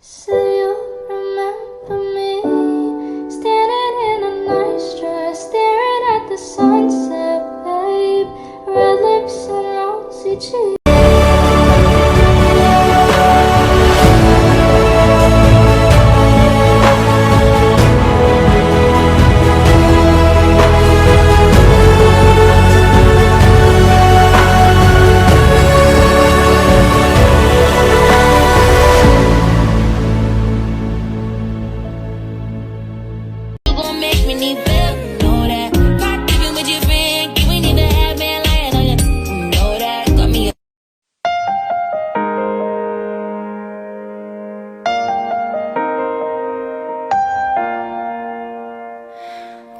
So you remember me standing in a nice dress, staring at the sunset, babe. Red lips and rosy cheeks.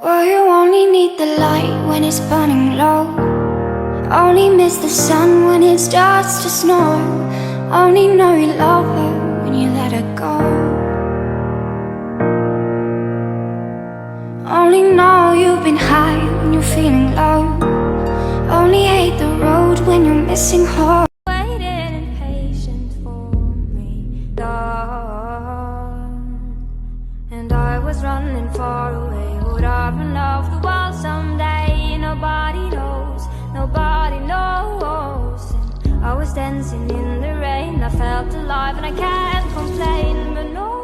Well, you only need the light when it's burning low. Only miss the sun when it starts to snow. Only know you love her when you let her go. Only know you've been high when you're feeling low. Only hate the road when you're missing home. Waiting impatient for me, dawn. And I was running far away. Would I run off the wall someday? Nobody knows, nobody knows. And I was dancing in the rain. I felt alive and I can't complain, but no.